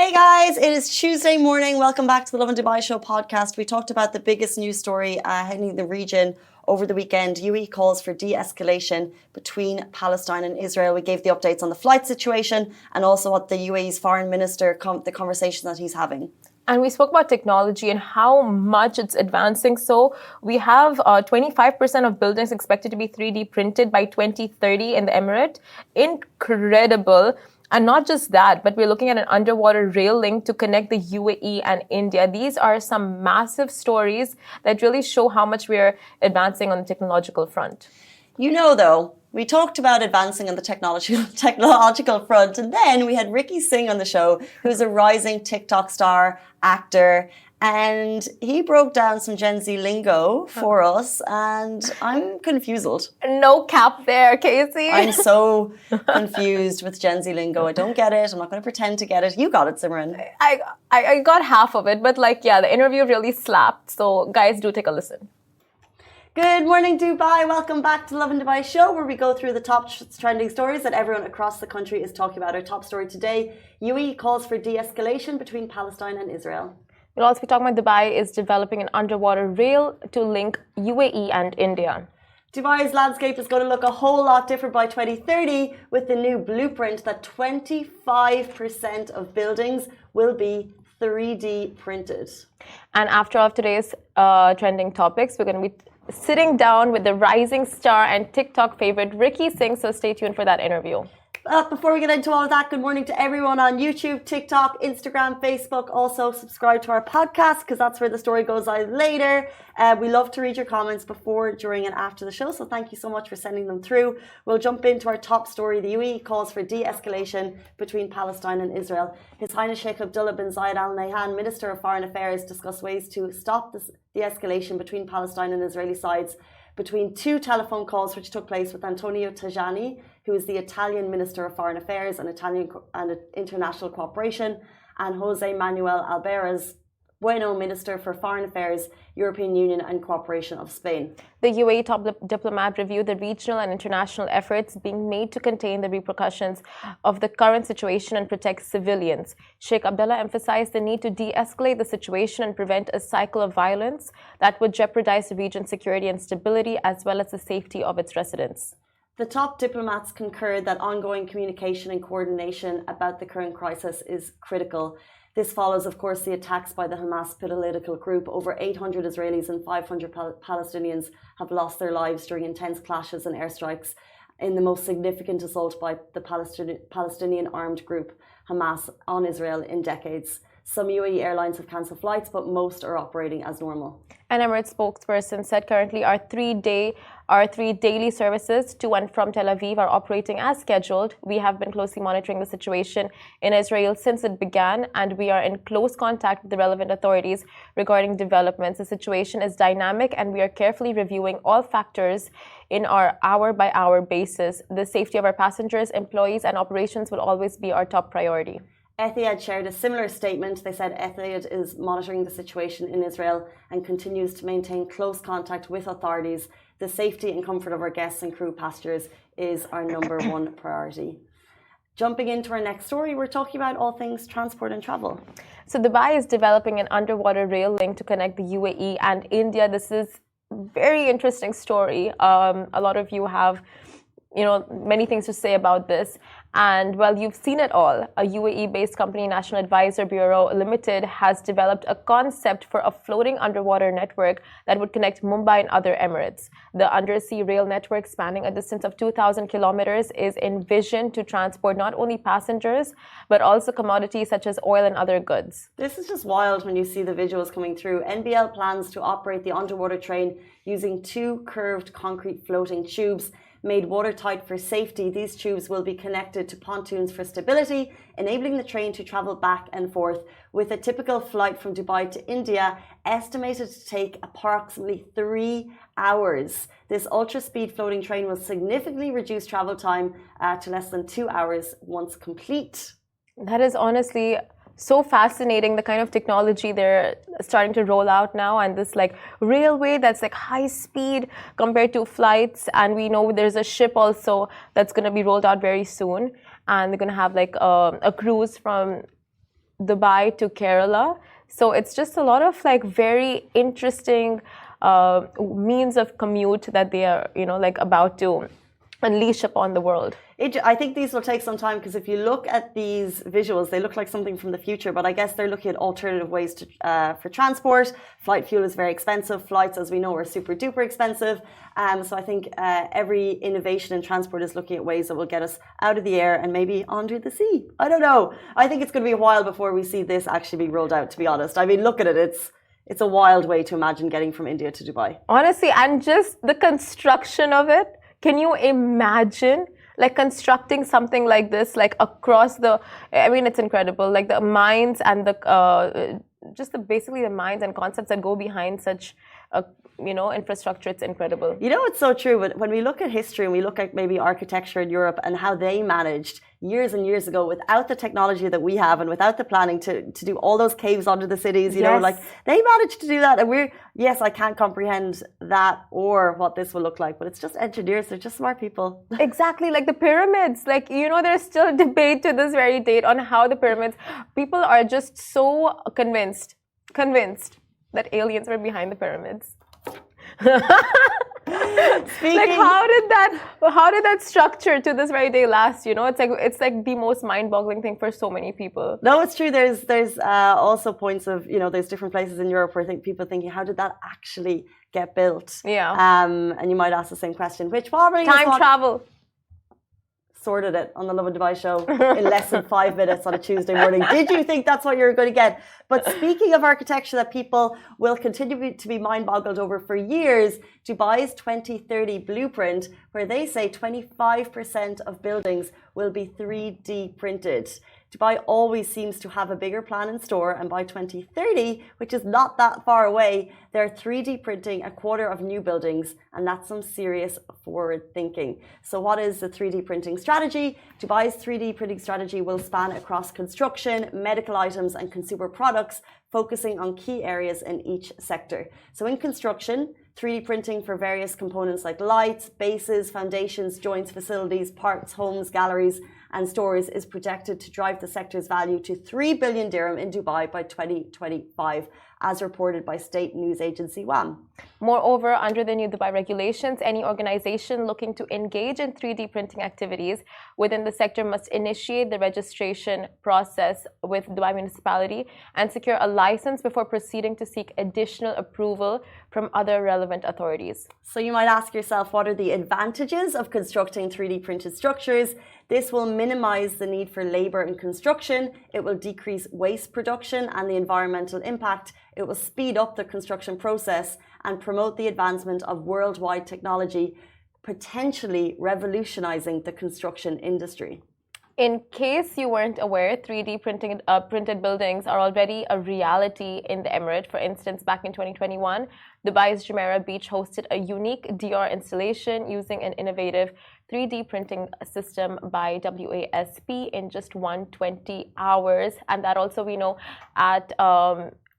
Hey guys, it is Tuesday morning. Welcome back to the Lovin Dubai Show podcast. We talked about the biggest news story hitting the region over the weekend. UAE calls for de-escalation between Palestine and Israel. We gave the updates on the flight situation and also what the UAE's foreign minister, the conversation that he's having. And we spoke about technology and how much it's advancing. So we have 25% of buildings expected to be 3D printed by 2030 in the Emirate. Incredible. And not just that, but we're looking at an underwater rail link to connect the UAE and India. These are some massive stories that really show how much we're advancing on the technological front. You know, though, we talked about advancing on the technological front, and then we had Ricky Singh on the show, who's a rising TikTok star, actor, and he broke down some Gen Z lingo for us, and I'm confused. No cap there, Casey. I'm so confused with Gen Z lingo. I don't get it. I'm not going to pretend to get it. You got it, Simran. I got half of it, but the interview really slapped. So guys, do take a listen. Good morning, Dubai. Welcome back to Lovin Dubai Show, where we go through the top trending stories that everyone across the country is talking about. Our top story today, UAE calls for de-escalation between Palestine and Israel. We'll also be talking about Dubai is developing an underwater rail to link UAE and India. Dubai's landscape is going to look a whole lot different by 2030 with the new blueprint that 25% of buildings will be 3D printed. And after all of today's trending topics, we're going to be sitting down with the rising star and TikTok favorite Ricky Singh, so stay tuned for that interview. Before we get into all of that, good morning to everyone on YouTube, TikTok, Instagram, Facebook. Also subscribe to our podcast because that's where the story goes out later. We love to read your comments before, during and after the show, so thank you so much for sending them through. We'll jump into our top story. The UAE calls for de-escalation between Palestine and Israel. His Highness Sheikh Abdullah bin Zayed Al Nahyan, Minister of Foreign Affairs, discussed ways to stop this de-escalation between Palestine and Israeli sides between two telephone calls which took place with Antonio Tajani, who is the Italian Minister of Foreign Affairs and International Cooperation, and Jose Manuel Alberaz Bueno, Minister for Foreign Affairs, European Union and Cooperation of Spain. The UAE top diplomat reviewed the regional and international efforts being made to contain the repercussions of the current situation and protect civilians. Sheikh Abdullah emphasized the need to de-escalate the situation and prevent a cycle of violence that would jeopardize the region's security and stability as well as the safety of its residents. The top diplomats concurred that ongoing communication and coordination about the current crisis is critical. This follows, of course, the attacks by the Hamas political group. Over 800 Israelis and 500 Palestinians have lost their lives during intense clashes and airstrikes in the most significant assault by the Palestinian armed group Hamas on Israel in decades. Some UAE airlines have cancelled flights, but most are operating as normal. An Emirates spokesperson said currently our three daily services to and from Tel Aviv are operating as scheduled. We have been closely monitoring the situation in Israel since it began, and we are in close contact with the relevant authorities regarding developments. The situation is dynamic, and we are carefully reviewing all factors in our hour-by-hour basis. The safety of our passengers, employees, and operations will always be our top priority. Etihad shared a similar statement. They said Etihad is monitoring the situation in Israel and continues to maintain close contact with authorities. The safety and comfort of our guests and crew passengers is our number one priority. Jumping into our next story, we're talking about all things transport and travel. So Dubai is developing an underwater rail link to connect the UAE and India. This is a very interesting story. A lot of you have many things to say about this. And well, you've seen it all. A UAE-based company, National Advisor Bureau Limited, has developed a concept for a floating underwater network that would connect Mumbai and other Emirates. The undersea rail network, spanning a distance of 2,000 kilometers, is envisioned to transport not only passengers, but also commodities such as oil and other goods. This is just wild when you see the visuals coming through. NBL plans to operate the underwater train using two curved concrete floating tubes made watertight for safety. These tubes will be connected to pontoons for stability, enabling the train to travel back and forth, with a typical flight from Dubai to India estimated to take approximately 3 hours. This ultra-speed floating train will significantly reduce travel time to less than 2 hours once complete. That is honestly so fascinating, the kind of technology they're starting to roll out now, and this railway that's high speed compared to flights. And we know there's a ship also that's going to be rolled out very soon, and they're going to have a cruise from Dubai to Kerala. So it's just a lot of like very interesting means of commute that they are, like about to unleash upon the world. I think these will take some time because if you look at these visuals, they look like something from the future, but I guess they're looking at alternative ways for transport. Flight fuel is very expensive. Flights, as we know, are super duper expensive. So I think every innovation in transport is looking at ways that will get us out of the air and maybe onto the sea. I don't know. I think it's going to be a while before we see this actually be rolled out, to be honest. I mean, look at it. It's a wild way to imagine getting from India to Dubai. Honestly, and just the construction of it. Can you imagine like constructing something like this, like across I mean, it's incredible. Like the minds and basically the minds and concepts that go behind such infrastructure. It's incredible. It's so true. But when we look at history and we look at maybe architecture in Europe and how they managed years and years ago without the technology that we have and without the planning to do all those caves under the cities, you know, like they managed to do that. And I can't comprehend that or what this will look like, but it's just engineers. They're just smart people. Exactly. Like the pyramids, like, there's still a debate to this very date on how the pyramids, people are just so convinced that aliens were behind the pyramids. Like how did that structure to this very day last? It's like the most mind-boggling thing for so many people. No, it's true. There's also points of there's different places in Europe where people thinking, how did that actually get built? Yeah. And you might ask the same question, which probably time travel. Sorted it on the Lovin Dubai show in less than 5 minutes on a Tuesday morning. Did you think that's what you were going to get? But speaking of architecture that people will continue to be mind-boggled over for years, Dubai's 2030 blueprint, where they say 25% of buildings will be 3D printed. Dubai always seems to have a bigger plan in store, and by 2030, which is not that far away, they're 3D printing a quarter of new buildings, and that's some serious forward thinking. So what is the 3D printing strategy? Dubai's 3D printing strategy will span across construction, medical items, and consumer products, focusing on key areas in each sector. So in construction, 3D printing for various components like lights, bases, foundations, joints, facilities, parks, homes, galleries, and stores is projected to drive the sector's value to 3 billion dirham in Dubai by 2025, as reported by state news agency WAM. Moreover, under the new Dubai regulations, any organization looking to engage in 3D printing activities within the sector must initiate the registration process with Dubai municipality and secure a license before proceeding to seek additional approval from other relevant authorities. So you might ask yourself, what are the advantages of constructing 3D printed structures? This will minimize the need for labor in construction. It will decrease waste production and the environmental impact. It will speed up the construction process and promote the advancement of worldwide technology, potentially revolutionizing the construction industry. In case you weren't aware, 3D printed buildings are already a reality in the Emirate. For instance, back in 2021, Dubai's Jumeirah Beach hosted a unique DR installation using an innovative 3D printing system by WASP in just 120 hours. And that also we know at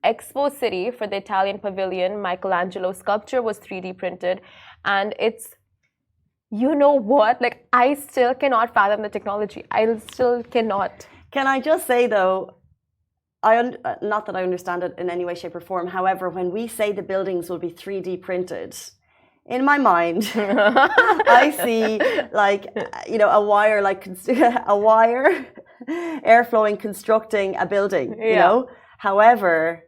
Expo City for the Italian pavilion, Michelangelo's sculpture was 3D printed. And it's, you know what? Like, I still cannot fathom the technology. I still cannot. Can I just say, though, not that I understand it in any way, shape, or form. However, when we say the buildings will be 3D printed, in my mind, I see like, a wire, air flowing, constructing a building, you know? However,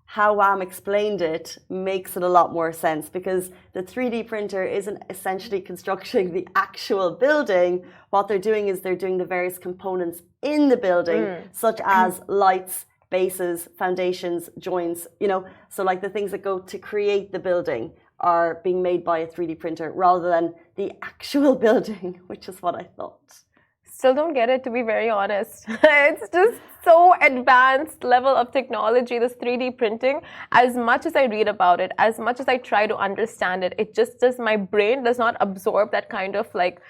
how WAM explained it makes it a lot more sense, because the 3D printer isn't essentially constructing the actual building. What they're doing is they're doing the various components in the building, such as lights, bases, foundations, joints, so like the things that go to create the building are being made by a 3D printer rather than the actual building, which is what I thought. Still don't get it, to be very honest. It's just so advanced level of technology, this 3D printing. As much as I read about it, as much as I try to understand it, it just does, my brain does not absorb that kind of like,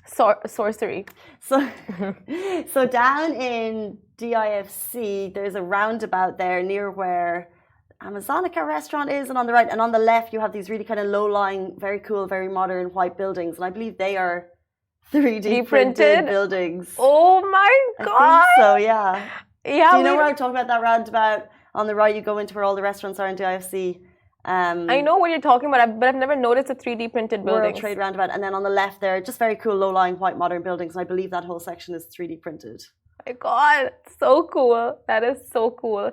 sorcery. So down in DIFC, there's a roundabout there near where Amazonica restaurant is, and on the right and on the left you have these really kind of low-lying, very cool, very modern white buildings, and I believe they are 3D printed printed buildings. Oh my I God. think so, yeah. Yeah. Do you know where I'm talking about, that roundabout on the right? You go into where all the restaurants are in DIFC. I know what you're talking about, but I've never noticed a 3D printed building. World Trade Roundabout. And then on the left there, just very cool, low-lying, white, modern buildings. And I believe that whole section is 3D printed. My God, so cool. That is so cool.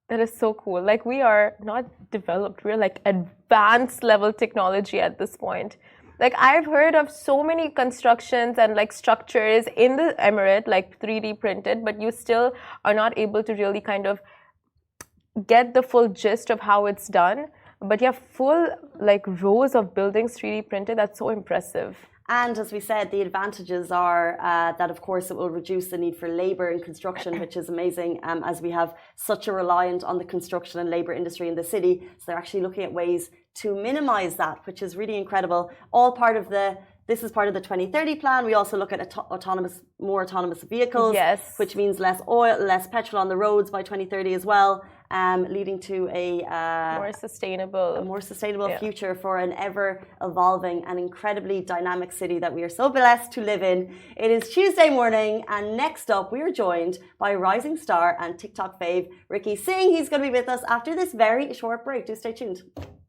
That is so cool. Like, we are not developed. We're like advanced level technology at this point. Like, I've heard of so many constructions and like structures in the Emirate, like 3D printed, but you still are not able to really kind of get the full gist of how it's done. But you have full like rows of buildings 3D printed. That's so impressive. And as we said, the advantages are that, of course, it will reduce the need for labour in construction, which is amazing, as we have such a reliant on the construction and labour industry in the city. So they're actually looking at ways to minimise that, which is really incredible. This is part of the 2030 plan. We also look at more autonomous vehicles, yes, which means less oil, less petrol on the roads by 2030 as well, leading to a more sustainable future for an ever-evolving and incredibly dynamic city that we are so blessed to live in. It is Tuesday morning, and next up we are joined by rising star and TikTok fave Ricky Singh. He's going to be with us after this very short break. Do stay tuned.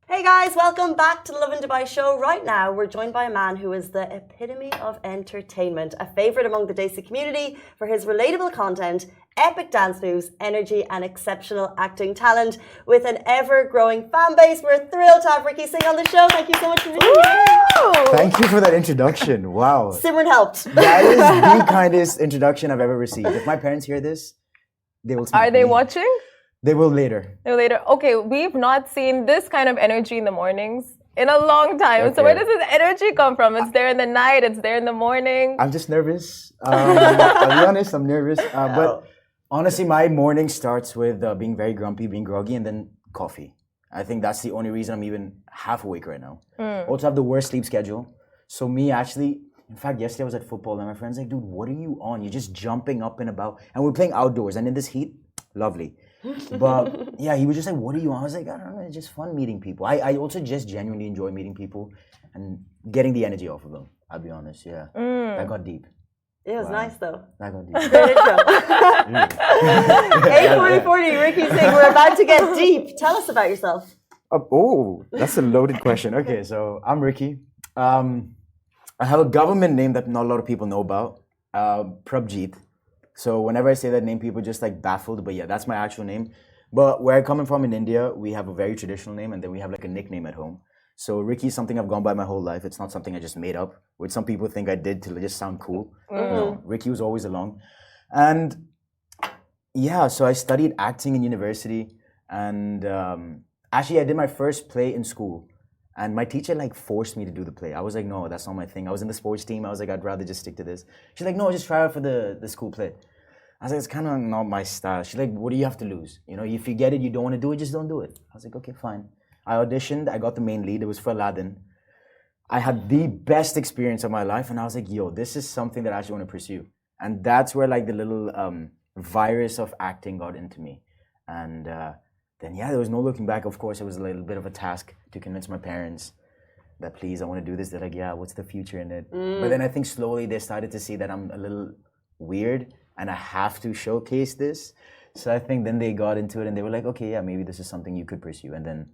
Hey guys, welcome back to the Lovin Dubai show. Right now, we're joined by a man who is the epitome of entertainment, a favourite among the Desi community for his relatable content, epic dance moves, energy, and exceptional acting talent. With an ever-growing fan base, we're thrilled to have Ricky Singh on the show. Thank you so much for being here. Thank you for that introduction. Wow. Simran helped. That is the kindest introduction I've ever received. If my parents hear this, they will smack Are they me. watching? They will later. Okay, we've not seen this kind of energy in the mornings in a long time. Okay. So where does this energy come from? It's there in the night, it's there in the morning. I'm just nervous. I'll be honest, I'm nervous. But honestly, my morning starts with being very grumpy, being groggy, and then coffee. I think that's the only reason I'm even half awake right now. Also have the worst sleep schedule. So me actually, in fact, yesterday I was at football and my friend's like, dude, what are you on? You're just jumping up and about. And we're playing outdoors and in this heat, lovely. But yeah, he was just like, what are you on? I was like, I don't know, it's just fun meeting people. I also just genuinely enjoy meeting people and getting the energy off of them. I'll be honest, yeah. That got deep. It was nice though. That got deep. Great intro. 8:40, Ricky Singh, we're about to get deep. Tell us about yourself. Oh, that's a loaded question. Okay, so I'm Ricky. I have a government name that not a lot of people know about, Prabjeet. So whenever I say that name, people just like baffled. But yeah, that's my actual name. But where I'm coming from in India, we have a very traditional name, and then we have like a nickname at home. So Ricky is something I've gone by my whole life. It's not something I just made up, which some people think I did to just sound cool. No, Ricky was always along. And yeah, so I studied acting in university, and actually I did my first play in school. And my teacher like forced me to do the play. I was like, no, that's not my thing. I was in the sports team. I was like, I'd rather just stick to this. She's like, no, just try out for the school play. I was like, it's kind of not my style. She's like, what do you have to lose? You know, if you get it, you don't want to do it, just don't do it. I was like, okay, fine. I auditioned. I got the main lead. It was for Aladdin. I had the best experience of my life. And I was like, yo, this is something that I actually want to pursue. And that's where like the little virus of acting got into me. And then yeah, there was no looking back. Of course, it was a little bit of a task to convince my parents that please, I want to do this. They're like, yeah, what's the future in it? But then I think slowly they started to see that I'm a little weird and I have to showcase this. So I think then they got into it and they were like, okay, yeah, maybe this is something you could pursue. And then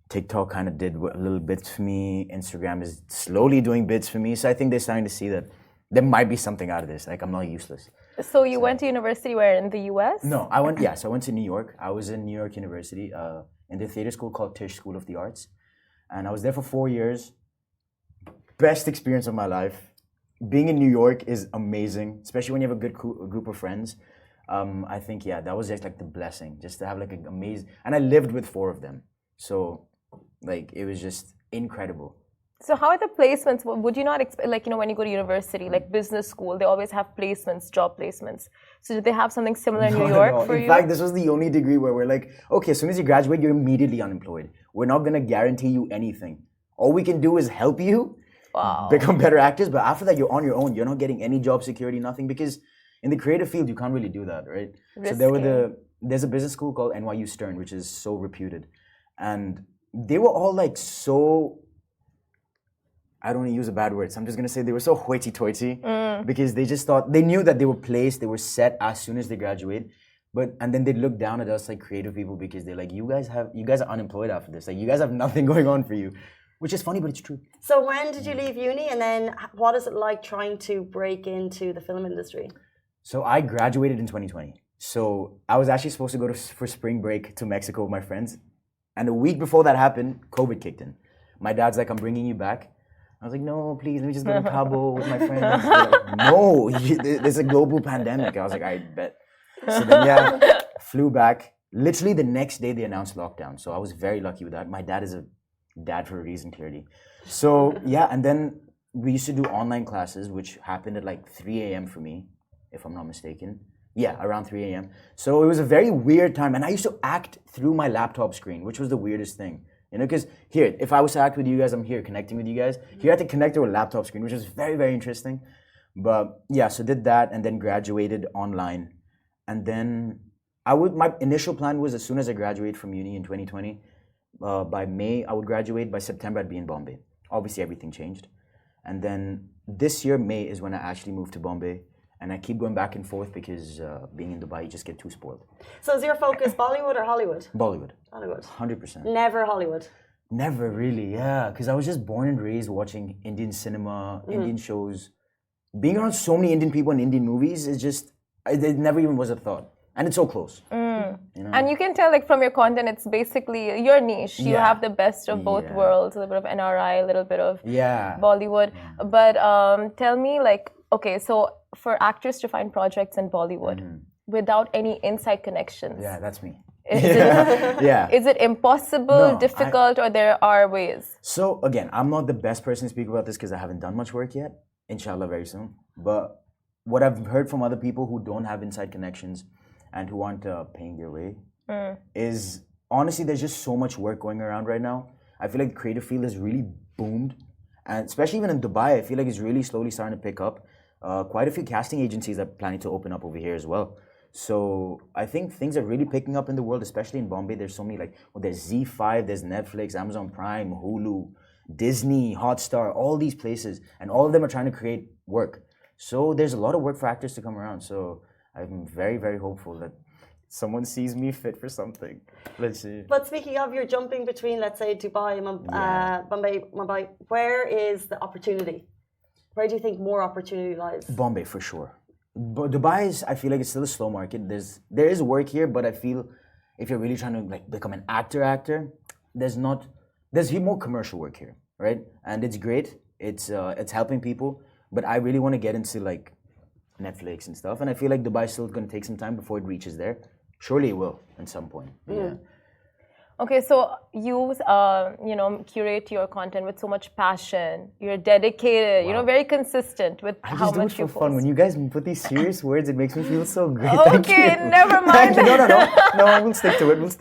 TikTok kind of did a little bits for me. Instagram is slowly doing bits for me. So I think they're starting to see that there might be something out of this. Like I'm not useless. So you went to university where, in the US? No, I went to New York. I was in New York University in the theater school called Tisch School of the Arts. And I was there for 4 years. Best experience of my life. Being in New York is amazing, especially when you have a good group of friends. I think, yeah, that was just like the blessing, just to have like an amazing, and I lived with 4 of them. So like, it was just incredible. So how are the placements? Would you not expect, like, you know, when you go to university, like business school, they always have placements, job placements. So did they have something similar in New York for you? In fact, this was the only degree where we're like, okay, as soon as you graduate, you're immediately unemployed. We're not going to guarantee you anything. All we can do is help you become better actors. But after that, you're on your own. You're not getting any job security, nothing. Because in the creative field, you can't really do that, right? Risky. So there's a business school called NYU Stern, which is so reputed. And they were all like so... I don't want to use a bad word, so I'm just going to say they were so hoity-toity because they just thought, they knew that they were placed, they were set as soon as they graduate. And then they look down at us like creative people because they're like, you guys are unemployed after this. Like, you guys have nothing going on for you, which is funny, but it's true. So when did you leave uni, and then what is it like trying to break into the film industry? So I graduated in 2020. So I was actually supposed to go for spring break to Mexico with my friends. And a week before that happened, COVID kicked in. My dad's like, I'm bringing you back. I was like, no, please, let me just go to Cabo with my friends. Like, no, there's a global pandemic. I was like, I bet. So then, yeah, flew back. Literally the next day they announced lockdown. So I was very lucky with that. My dad is a dad for a reason, clearly. So yeah, and then we used to do online classes, which happened at like 3 a.m. for me, if I'm not mistaken. Yeah, around 3 a.m. So it was a very weird time. And I used to act through my laptop screen, which was the weirdest thing. You know, because here, if I was to act with you guys, I'm here connecting with you guys. Here I had to connect to a laptop screen, which was very, very interesting. But yeah, so did that and then graduated online. And then my initial plan was as soon as I graduate from uni in 2020, by May, I would graduate. By September, I'd be in Bombay. Obviously, everything changed. And then this year, May, is when I actually moved to Bombay. And I keep going back and forth because being in Dubai, you just get too spoiled. So is your focus Bollywood or Hollywood? Bollywood. Hollywood. 100%. Never Hollywood? Never really, yeah. Because I was just born and raised watching Indian cinema, Indian shows. Being around so many Indian people in Indian movies is just, it never even was a thought. And it's so close. You know? And you can tell, like, from your content, it's basically your niche. You have the best of both worlds, a little bit of NRI, a little bit of Bollywood. But tell me, like, okay, so for actors to find projects in Bollywood without any inside connections. Yeah, that's me. Is it impossible, difficult, or there are ways? So again, I'm not the best person to speak about this because I haven't done much work yet. Inshallah, very soon. But what I've heard from other people who don't have inside connections and who aren't paying their way is honestly, there's just so much work going around right now. I feel like the creative field has really boomed. And especially even in Dubai, I feel like it's really slowly starting to pick up. Quite a few casting agencies are planning to open up over here as well. So I think things are really picking up in the world, especially in Bombay. There's so many, like, there's Z5, there's Netflix, Amazon Prime, Hulu, Disney, Hotstar, all these places. And all of them are trying to create work. So there's a lot of work for actors to come around. So I'm very, very hopeful that someone sees me fit for something. Let's see. But speaking of, you're jumping between, let's say, Dubai and Bombay, where is the opportunity? Where do you think more opportunity lies? Bombay, for sure. But Dubai is, I feel like it's still a slow market. There is work here, but I feel if you're really trying to like become an actor, there's more commercial work here, right? And it's great. It's helping people, but I really want to get into like Netflix and stuff. And I feel like Dubai is still going to take some time before it reaches there. Surely it will at some point. Yeah. Okay, so you curate your content with so much passion. You're dedicated. Wow. Very consistent with how much you post. Fun. When you guys put these serious words, it makes me feel so great. Okay, never mind. No, we'll stick to it. Okay, let's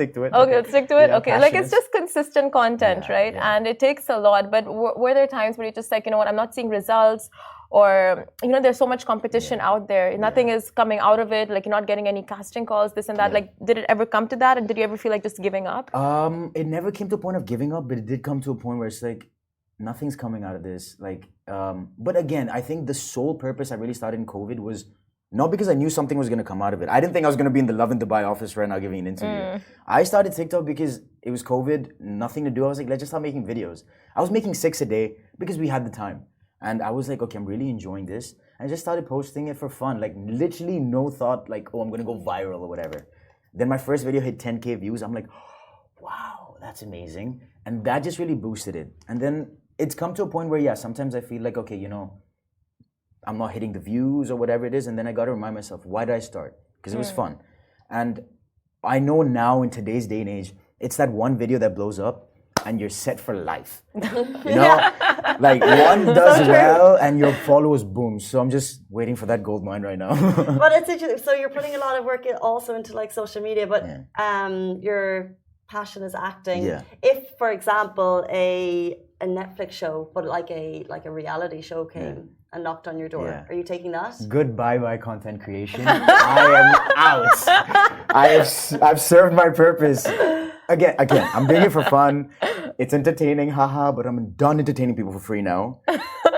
stick to it. Yeah, okay, like it's just consistent content, right? Yeah. And it takes a lot. But were there times where you're just like, you know what, I'm not seeing results? Or, there's so much competition out there. Nothing is coming out of it. Like, you're not getting any casting calls, this and that. Yeah. Like, did it ever come to that? And did you ever feel like just giving up? It never came to a point of giving up, but it did come to a point where it's like, nothing's coming out of this. Like, but again, I think the sole purpose I really started in COVID was not because I knew something was going to come out of it. I didn't think I was going to be in the Lovin Dubai office right now giving an interview. I started TikTok because it was COVID, nothing to do. I was like, let's just start making videos. I was making 6 a day because we had the time. And I was like, okay, I'm really enjoying this. And I just started posting it for fun. Like, literally no thought, like, oh, I'm going to go viral or whatever. Then my first video hit 10K views. I'm like, wow, that's amazing. And that just really boosted it. And then it's come to a point where, yeah, sometimes I feel like, okay, I'm not hitting the views or whatever it is. And then I got to remind myself, why did I start? Because it was fun. And I know now in today's day and age, it's that one video that blows up and you're set for life. Like one does well and your followers boom. So I'm just waiting for that gold mine right now. But it's interesting. So you're putting a lot of work also into like social media, but your passion is acting. Yeah. If, for example, a Netflix show, but like a reality show came and knocked on your door, are you taking that? Goodbye content creation. I am out. I've served my purpose. Again, I'm doing it for fun. It's entertaining, haha, but I'm done entertaining people for free now.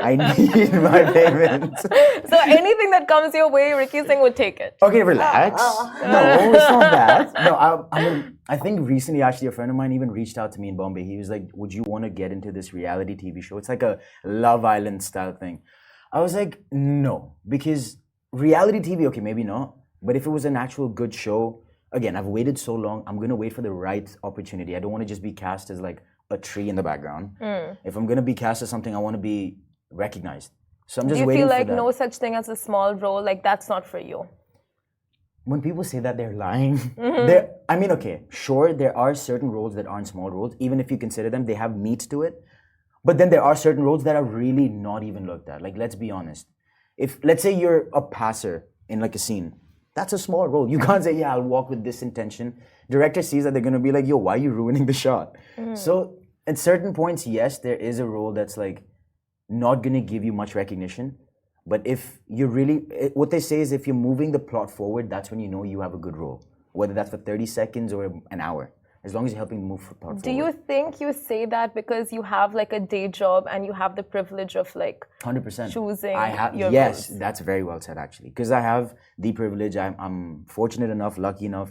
I need my payment. So anything that comes your way, Ricky Singh would take it. Okay, relax. No, it's not that. No, I think recently, actually, a friend of mine even reached out to me in Bombay. He was like, would you want to get into this reality TV show? It's like a Love Island style thing. I was like, no, because reality TV, okay, maybe not. But if it was an actual good show, again, I've waited so long, I'm going to wait for the right opportunity. I don't want to just be cast as like a tree in the background. If I'm going to be cast as something, I want to be recognized. So I'm just waiting for that. Do you feel like no such thing as a small role, like that's not for you? When people say that, they're lying. I mean, okay, sure, there are certain roles that aren't small roles. Even if you consider them, they have meat to it. But then there are certain roles that are really not even looked at. Like, let's be honest. If, let's say you're a passer in like a scene, that's a small role. You can't say, yeah, I'll walk with this intention. Director sees that, they're going to be like, yo, why are you ruining the shot? So at certain points, yes, there is a role that's like not going to give you much recognition. But if you really, what they say is if you're moving the plot forward, that's when you know you have a good role. Whether that's for 30 seconds or an hour. As long as you're helping move the plot forward. Do you think you say that because you have like a day job and you have the privilege of like 100%. choosing your yes, roles? That's very well said actually. Because I have the privilege, I'm fortunate enough, lucky enough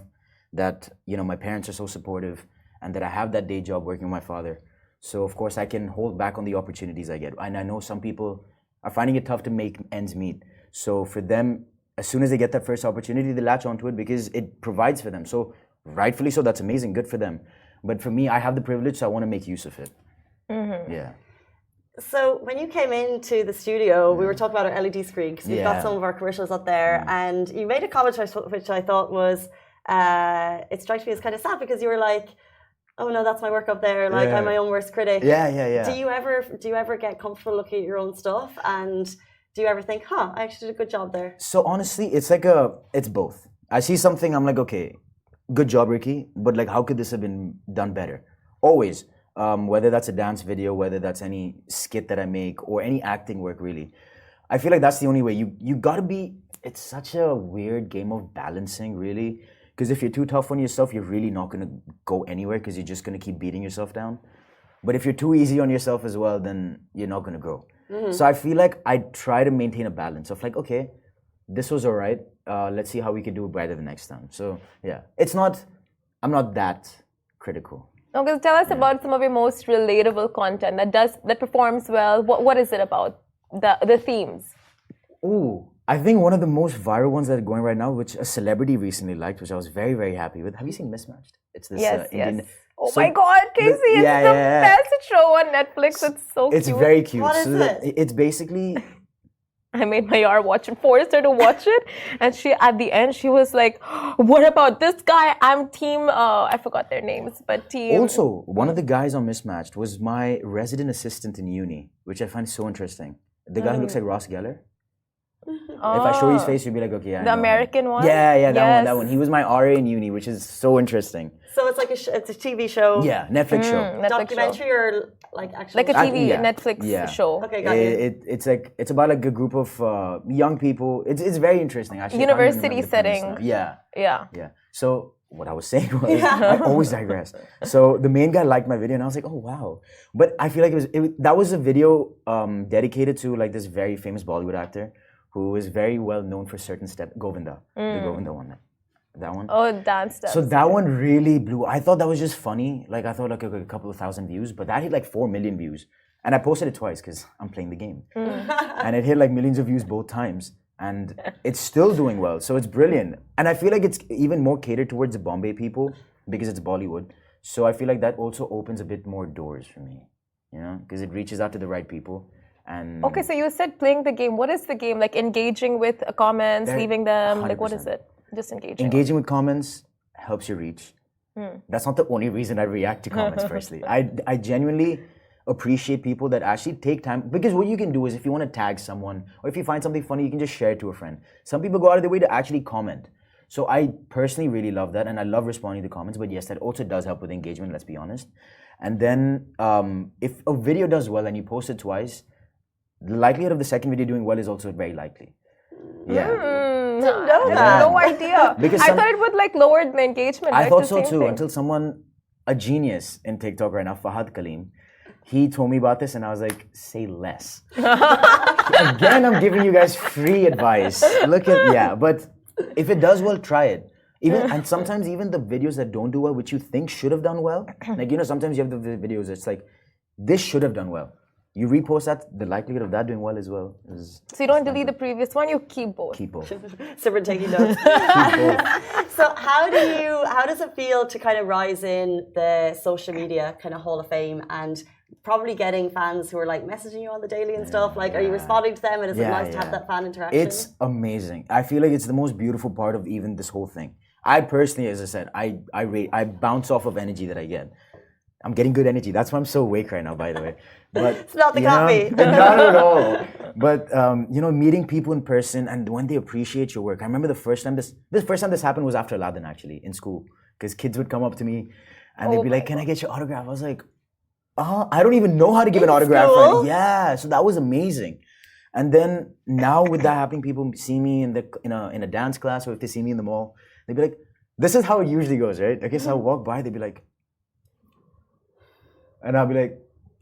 that, you know, my parents are so supportive and that I have that day job working with my father. So of course I can hold back on the opportunities I get. And I know some people are finding it tough to make ends meet. So for them, as soon as they get that first opportunity, they latch onto it because it provides for them. So rightfully so, that's amazing, good for them. But for me, I have the privilege, so I want to make use of it. Yeah. So when you came into the studio, we were talking about our LED screen because we've got some of our commercials up there, and you made a comment which I thought was, it strikes me as kind of sad because you were like, oh no, that's my work up there, like I'm my own worst critic. Yeah. Do you ever get comfortable looking at your own stuff, and do you ever think, I actually did a good job there? So honestly, it's both. I see something, I'm like, okay, good job, Ricky, but like, how could this have been done better? Always, whether that's a dance video, whether that's any skit that I make or any acting work, really. I feel like that's the only way. You gotta be, it's such a weird game of balancing, really. Because if you're too tough on yourself, you're really not gonna go anywhere because you're just gonna keep beating yourself down. But if you're too easy on yourself as well, then you're not gonna grow. So I feel like I try to maintain a balance of like, okay, this was all right. Let's see how we can do it better the next time. So yeah, I'm not that critical. Okay, so tell us about some of your most relatable content that performs well. What is it about? The themes? Ooh, I think one of the most viral ones that are going right now, which a celebrity recently liked, which I was very, very happy with. Have you seen Mismatched? It's this Indian. Oh my God, Casey! It's the best show on Netflix. It's so cute. It's very cute. What is it? It's basically. I made my yar watch it, forced her to watch it, and she at the end she was like, "What about this guy? I'm team." I forgot their names, but team. Also, one of the guys on Mismatched was my resident assistant in uni, which I find so interesting. The guy who looks like Ross Geller. If I show you his face, you'll be like, okay, I know the American one. Yeah, that one. He was my RA in uni, which is so interesting. So it's like it's a TV show. Yeah, Netflix show. Documentary or like actually like a TV Netflix show. Okay, got you. It's about like a group of young people. It's very interesting actually. University setting. Yeah. So what I was saying was, I always digress. So the main guy liked my video, and I was like, oh wow. But I feel like that was a video dedicated to like this very famous Bollywood actor who is very well known for certain steps. Govinda, the Govinda one. That one. Oh, dance steps. So that one really blew. I thought that was just funny. Like I thought like a couple of thousand views, but that hit like 4 million views. And I posted it twice because I'm playing the game. And it hit like millions of views both times. And it's still doing well. So it's brilliant. And I feel like it's even more catered towards the Bombay people because it's Bollywood. So I feel like that also opens a bit more doors for me, you know, because it reaches out to the right people. And okay, so you said playing the game. What is the game? Like engaging with comments, leaving them? 100%. Like what is it? Just engaging. Engaging with comments helps you reach. That's not the only reason I react to comments, firstly. I genuinely appreciate people that actually take time, because what you can do is if you want to tag someone or if you find something funny, you can just share it to a friend. Some people go out of their way to actually comment. So I personally really love that, and I love responding to comments, but yes, that also does help with engagement, let's be honest. And then if a video does well and you post it twice, the likelihood of the second video doing well is also very likely. No idea. Because I thought it would like lower the engagement. I thought so too, until someone a genius in TikTok right now, Fahad Kaleem. He told me about this and I was like, say less. Again, I'm giving you guys free advice. But if it does well, try it. And sometimes even the videos that don't do well, which you think should have done well, like, sometimes you have the videos, it's like, this should have done well. You repost that, the likelihood of that doing well as well is... So you don't delete the previous one, you keep both? Keep both. Super taking notes. So how does it feel to kind of rise in the social media kind of Hall of Fame and probably getting fans who are like messaging you on the daily and stuff? Like, are you responding to them and is it nice to have that fan interaction? It's amazing. I feel like it's the most beautiful part of even this whole thing. I personally, as I said, I bounce off of energy that I get. I'm getting good energy. That's why I'm so awake right now, by the way. But it's not the coffee. Not at all. But meeting people in person and when they appreciate your work. I remember the first time this happened was after Lovin actually in school, because kids would come up to me and they'd be like, "Can I get your autograph?" I was like, I don't even know how to give an autograph. Right? Yeah, so that was amazing. And then now with that happening, people see me in a dance class or if they see me in the mall, they'd be like, "This is how it usually goes, right?" Okay, so I'll walk by, they'd be like, and I'll be like,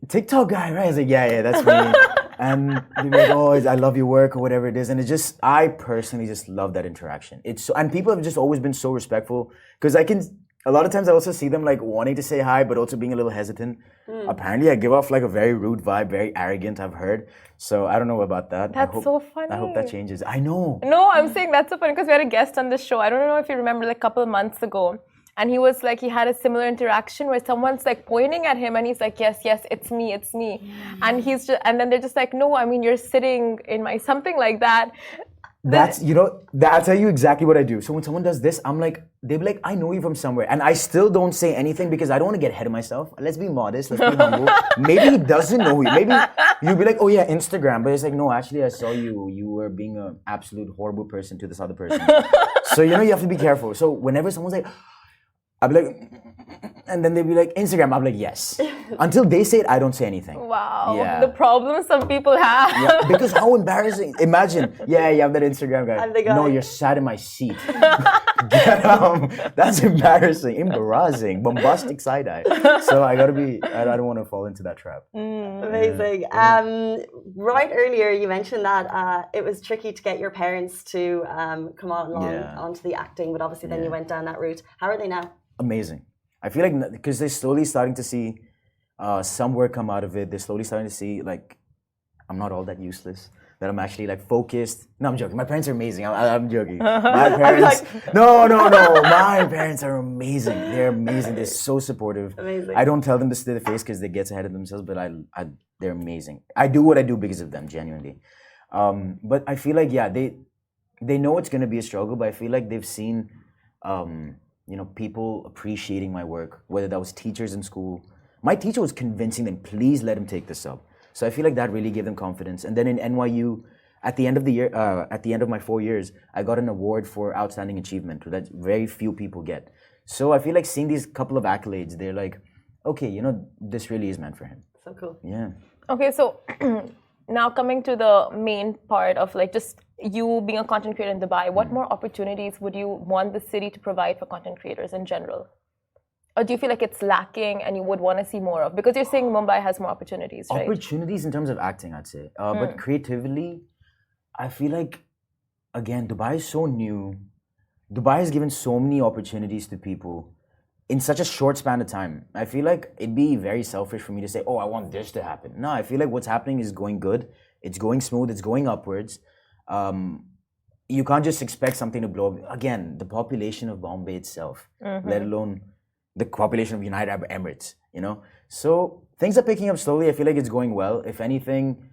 "TikTok guy, right?" I was like, yeah, that's me. And they'd be like, "Oh, I love your work," or whatever it is. And I personally just love that interaction. And people have just always been so respectful, because a lot of times I also see them like wanting to say hi, but also being a little hesitant. Apparently I give off like a very rude vibe, very arrogant, I've heard. So I don't know about that. That's so funny. I hope that changes. I know. No, I'm saying that's so funny because we had a guest on this show. I don't know if you remember, like a couple of months ago. And he was like, he had a similar interaction where someone's like pointing at him and he's like, yes, it's me. And and then they're just like, no, I mean, you're sitting in my, something like that. I'll tell you exactly what I do. So when someone does this, they'll be like, "I know you from somewhere." And I still don't say anything because I don't want to get ahead of myself. Let's be modest, let's be humble. Maybe he doesn't know you. Maybe you'll be like, "Oh yeah, Instagram." But it's like, no, actually I saw you. You were being an absolute horrible person to this other person. So, you have to be careful. So whenever someone's like, I'll be like, and then they'll be like, "Instagram." I'll be like, "Yes." Until they say it, I don't say anything. Wow. Yeah. The problem some people have. Yeah, because how embarrassing. Imagine, you have that Instagram guy. No, you're sat in my seat. That's embarrassing, bombastic side eye. So I don't want to fall into that trap. Amazing. Right earlier, you mentioned that it was tricky to get your parents to come onto the acting, but obviously then you went down that route. How are they now? Amazing. I feel like because they're slowly starting to see some work come out of it. They're slowly starting to see like I'm not all that useless. That I'm actually like focused. No, I'm joking. My parents are amazing. I'm joking. My parents. No. My parents are amazing. They're amazing. They're so supportive. Amazing. I don't tell them this to their face because they get ahead of themselves. But they're amazing. I do what I do because of them, genuinely. But I feel like they know it's gonna be a struggle. But I feel like they've seen. People appreciating my work, whether that was teachers in school. My teacher was convincing them, please let him take this up. So I feel like that really gave them confidence. And then in NYU, at the end of the year, at the end of my 4 years, I got an award for outstanding achievement that very few people get. So I feel like seeing these couple of accolades, they're like, okay, this really is meant for him. So cool. Yeah. Okay, so now coming to the main part of like just you being a content creator in Dubai, what more opportunities would you want the city to provide for content creators in general? Or do you feel like it's lacking and you would want to see more of? Because you're saying Mumbai has more opportunities, right? Opportunities in terms of acting, I'd say. But creatively, I feel like, again, Dubai is so new. Dubai has given so many opportunities to people in such a short span of time. I feel like it'd be very selfish for me to say, oh, I want this to happen. No, I feel like what's happening is going good. It's going smooth. It's going upwards. You can't just expect something to blow up. Again, the population of Bombay itself, let alone the population of United Arab Emirates, So things are picking up slowly. I feel like it's going well. If anything,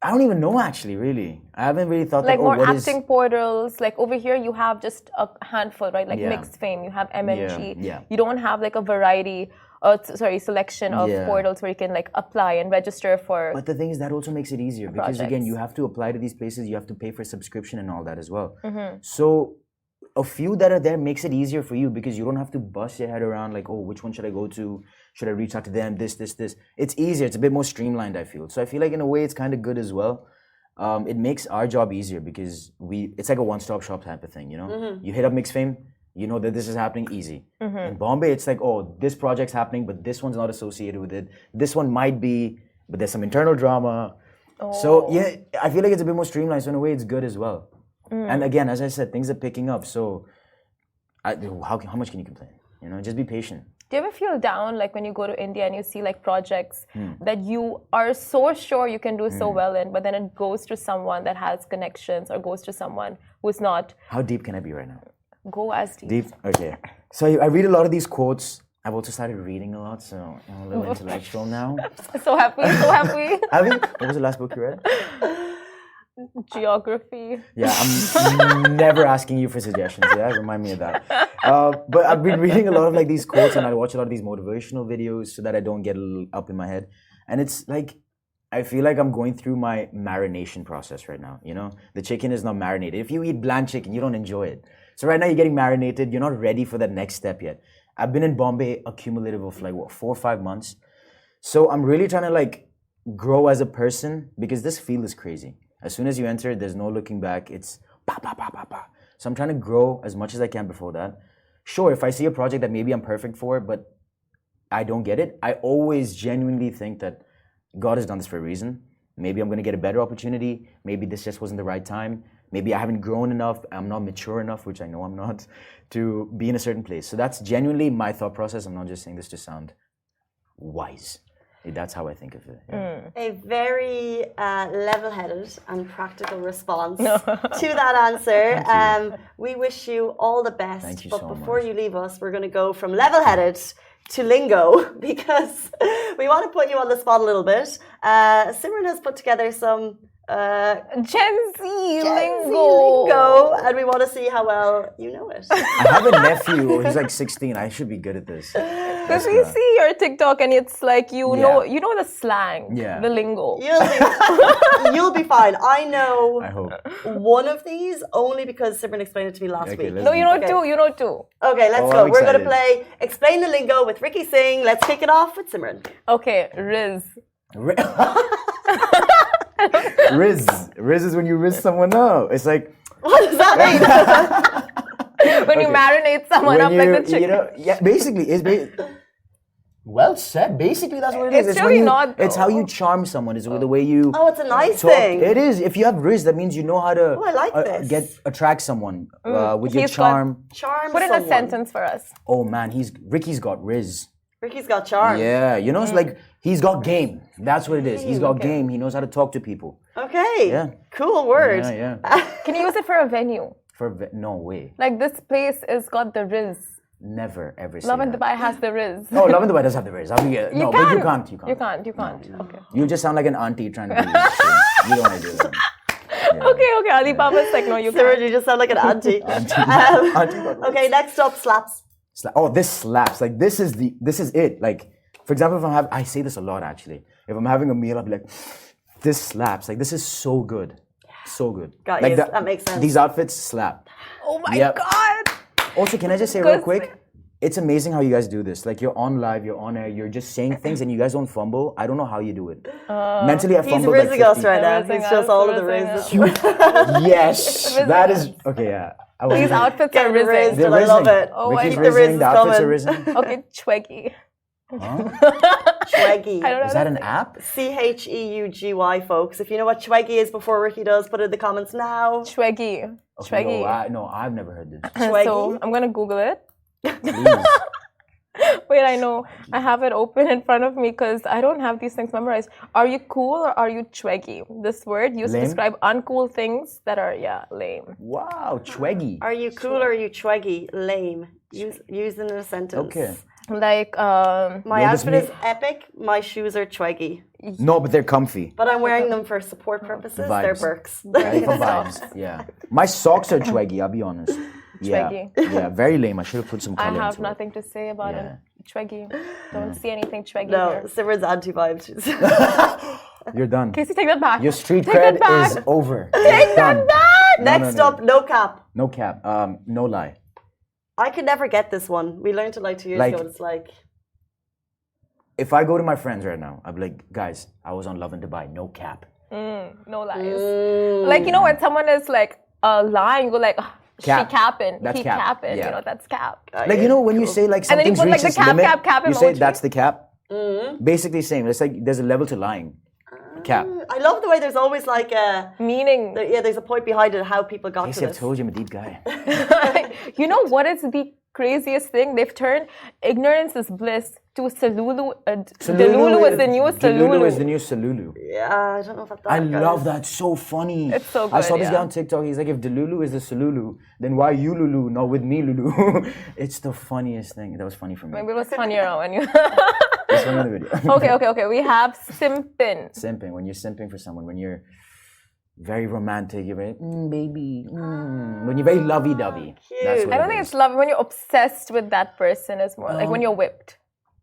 I don't even know actually, really. I haven't really thought like more acting portals. Like over here, you have just a handful, right? Like Mixed Fame, you have MNG. You don't have like a variety. Selection of portals where you can like apply and register for. But the thing is that also makes it easier because again, you have to apply to these places. You have to pay for subscription and all that as well. So a few that are there makes it easier for you because you don't have to bust your head around like, oh, which one should I go to? Should I reach out to them? This. It's easier. It's a bit more streamlined, I feel. So I feel like in a way it's kind of good as well. It makes our job easier because it's like a one-stop shop type of thing, You hit up Mixed Fame, You know that this is happening easy. In Bombay, it's like, oh, this project's happening, but this one's not associated with it. This one might be, but there's some internal drama. So yeah, I feel like it's a bit more streamlined. So in a way, it's good as well. And again, as I said, things are picking up. So how much can you complain? You know, just be patient. Do you ever feel down, like when you go to India and you see like projects that you are so sure you can do so well in, but then it goes to someone that has connections or goes to someone who's not? How deep can I be right now? Go as deep. Deep? Okay. So I read a lot of these quotes. I've also started reading a lot, so I'm a little intellectual now. So happy, so happy. Have you? What was the last book you read? Geography. Yeah, I'm never asking you for suggestions. Yeah, remind me of that. But I've been reading a lot of like these quotes, and I watch a lot of these motivational videos so that I don't get a little up in my head. And it's like I feel like I'm going through my marination process right now. You know, the chicken is not marinated. If you eat bland chicken, you don't enjoy it. So right now you're getting marinated. You're not ready for that next step yet. I've been in Bombay a cumulative of like 4 or 5 months. So I'm really trying to like grow as a person because this field is crazy. As soon as you enter, there's no looking back. It's pa pa pa pa pa. So I'm trying to grow as much as I can before that. Sure, if I see a project that maybe I'm perfect for, but I don't get it, I always genuinely think that God has done this for a reason. Maybe I'm going to get a better opportunity. Maybe this just wasn't the right time. Maybe I haven't grown enough. I'm not mature enough, which I know I'm not, to be in a certain place. So that's genuinely my thought process. I'm not just saying this to sound wise. That's how I think of it. Yeah. A very level-headed and practical response to that answer. We wish you all the best. Thank you but so before much. you leave us, we're going to go from level-headed to lingo because we want to put you on the spot a little bit. Simran has put together some Gen Z lingo. And we want to see how well you know it. I have a nephew. He's like 16. I should be good at this. Because we see your TikTok and it's like you know the slang, the lingo. You'll be fine. I know I hope. one of these only because Simran explained it to me last week. No, you know two. You know two. Okay, let's go. I'm We're going to excited. play Explain the Lingo with Ricky Singh. Let's kick it off with Simran. Okay, Riz. Riz is when you riz someone up. It's like What does that mean? When you marinate someone up like the chicken. You know, yeah, basically, well said. Basically, that's what it is. It's really not, It's how you charm someone. It's the way you. Oh, it's a nice talk. thing. It is. If you have riz, that means you know how to I like this. attract someone with your He's got- charm. Charm Put in someone. a sentence for us. Oh man, Ricky's got riz. Ricky's got charm. Yeah, you know, it's like he's got game. That's what it is. He's got game. He knows how to talk to people. Okay. Yeah. Cool word. Yeah. Can you use it for a venue? No way. Like this place has got the Riz. Never ever. Say Lovin that. Dubai has the Riz. No, Lovin Dubai does have the riz. But you can't. You can't. Okay. You just sound like an auntie trying to be. You don't want to do that. Yeah. Okay. Alibaba's like, no, you Sarah, can't. you just sound like an auntie. Auntie got riz. Okay, next up, slaps. Oh, this slaps. Like this is it. Like, for example, I say this a lot actually. If I'm having a meal, I'll be like, this slaps. Like this is so good. So good. Got like you. That makes sense. These outfits slap. Oh my Yep. God. Also, can I just say real quick? It's amazing how you guys do this. Like you're on live, you're on air, you're just saying things and you guys don't fumble. I don't know how you do it. Mentally, I He's fumble. rizzing us right now. Rizzing He's just us, all of the rizzing riz. us. Yes, that is okay. Yeah, These outfits Get are rizzing. rizzed. They're I love rizzing. it. Oh, Ricky's I- the riz rizzing. is The outfits are coming. rizzing. Okay, Chweggy. Chweggy. I don't know. Is that an app? Cheugy, folks. If you know what Chweggy is before Ricky does, put it in the comments now. Chweggy. Okay, Chweggy. no, I've never heard this. Chweggy. So I'm gonna Google it. Please. Wait, I know. I have it open in front of me because I don't have these things memorized. Are you cool or are you chweggy? This word used to Lame? describe uncool things that are, lame. Wow, Chweggy. Are you cool or are you Chweggy? Lame. Use in a sentence. Okay. Like, My Yo, this outfit is me- epic. My shoes are Chweggy. No, but they're comfy. But I'm wearing them for support purposes. They're Vibes. Birks. Right, for vibes. Yeah. My socks are Chweggy, I'll be honest. Chweggy. Yeah, very lame. I should have put some I color have into it. nothing to say about Yeah. it. Chweggy. Don't see anything chweggy No, here. Simran's anti-vibes. You're done. Casey, take that back. Your street Take cred it back. is over. Take that Done. back! No, Next no. up, no cap. No cap. No lie. I could never get this one. We learned it like 2 years Like- ago. It's like, If I go to my friends right now, I'll be like, guys, I was on Lovin Dubai. No cap. No lies. Like, when someone is like lying, you go like, Cap. She capping. That's He cap. capping. Yeah. You know, that's cap. Like, you know, when you say like And then you something's put, like, reached the its limit, cap you say emoji. that's the cap. Basically same. It's like there's a level to lying. Cap. I love the way there's always like a Meaning. there's a point behind it how people got to Casey, I've this. told you I'm a deep guy. You know what is the craziest thing? They've turned ignorance is bliss to Salulu. Delulu is the new Delulu is Salulu. the new Salulu. Yeah, I don't know about that. I guys. love that. So funny. It's so I saw good, this guy yeah. on TikTok. He's like, if Delulu is the Salulu, then why you Lulu, not with me Lulu? It's the funniest thing. That was funny for me. Maybe it was funnier when you. That's another video. Okay. We have simpin. Simping. When you're simping for someone, when you're very romantic, you're very, baby. When you're very lovey-dovey. That's what I don't it think is. it's love. When you're obsessed with that person, is more like when you're whipped.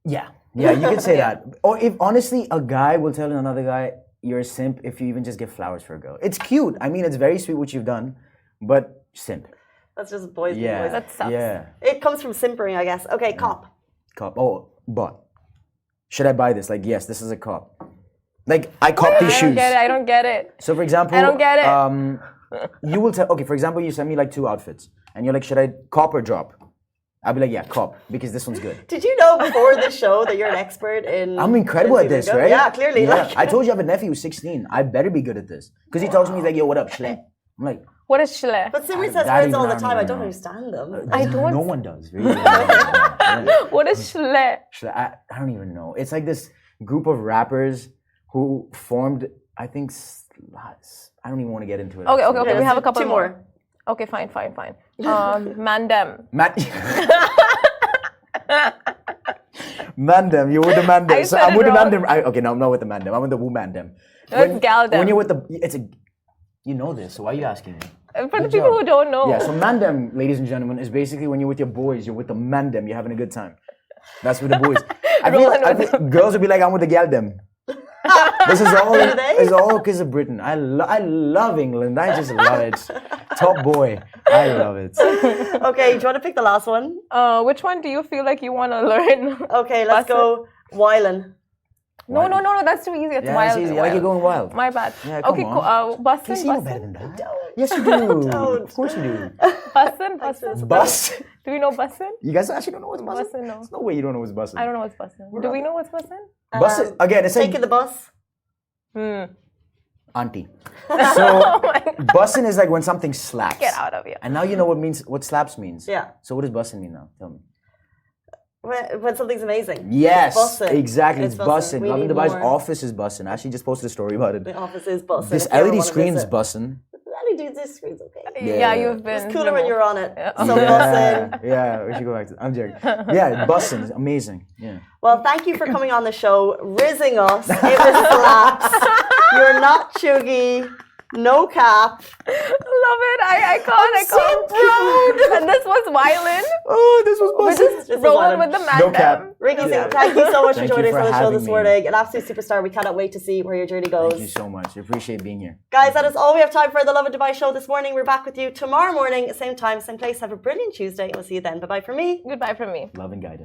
Yeah, you can say that. Or if honestly, a guy will tell another guy you're a simp if you even just give flowers for a girl. It's cute. I mean, it's very sweet what you've done, but simp. That's just boys being Yeah, boys. That sucks. yeah. It comes from simpering, I guess. Okay, cop. Cop. Oh, but should I buy this? Like, yes, this is a cop. Like, I cop these shoes. I don't get it. So, for example, I don't get it. You will tell. Okay, for example, you send me like 2 outfits, and you're like, should I cop or drop? I'll be like, yeah, cop, because this one's good. Did you know before the show that you're an expert in? I'm incredible at this, right? Yeah, clearly. Yeah. Like, I told you I have a nephew who's 16. I better be good at this. Because he talks to me, he's like, yo, what up, schle? I'm like, What is schle? but Simran says That words even all I the don't time. I even don't know. understand them. I don't. no one does, really. Yeah. What is schle? Schle, I don't even know. It's like this group of rappers who formed, I think, I don't even want to get into it. Okay. actually. We have a couple two more. Okay, fine. Mandem. Mandem, you're with the Mandem. I So said I'm it with the wrong. Mandem. Okay, no, I'm not with the Mandem. I'm with the Woo Mandem. It's Galdem. When you're with the, it's a, you know this, so why are you asking me? For the Good people job. who don't know. Yeah, so Mandem, ladies and gentlemen, is basically when you're with your boys, you're with the Mandem, you're having a good time. That's with the boys. I feel girls would be like, I'm with the Galdem. This is all. Are they? It's all because of Britain. I love England. I just love it. Top boy. I love it. Okay, do you want to pick the last one? Which one do you feel like you want to learn? Okay, let's go. Wylan. No, that's too easy. It's Yeah, wild. it's easy. Like you're going wild. My bad. Yeah, come Okay, on. cool. Bussin'. You know better than that. Yes, you do. Of course you do. Bussin'. Bus. Do we know bussin'? You guys actually don't know what's bussin'? Bussin', no. There's no way you don't know what's bussin'. I don't know what's bussin'. Do we know what's bussin'? Bussin'. Again, it's like Taking the bus. auntie. So bussin' is like when something slaps. Get out of here. And now you know what slaps means. Yeah. So what does bussin' mean now? Tell me. When something's amazing. Yes, Bussin'. exactly. It's It's bussin'. bussin'. We Lovin need Dubai's more. office is bussin'. I actually just posted a story about it. The office is bussin'. This if you ever LED wanna screen's visit. bussin'. This screen's okay. Yeah, you've been. It's cooler when you're on it. So Yeah, bussin'. yeah, we should go back to. I'm joking. Yeah, bussin' is amazing. Yeah. Well, thank you for coming on the show, rizzing us. It was slaps. You're not chuggy. No cap. Love it. I can't. so proud. And this was violin. Oh, this was We're bussin'. just This is rolling violin. with the man. No cap. Ricky, Yeah. thank you so much for Thank you joining us for on the show having this me. morning. An absolute superstar. We cannot wait to see where your journey goes. Thank you so much. I appreciate being here. Guys, that is all we have time for the Lovin Dubai show this morning. We're back with you tomorrow morning, same time, same place. Have a brilliant Tuesday. We'll see you then. Bye bye from me. Goodbye from me. Love and guidance.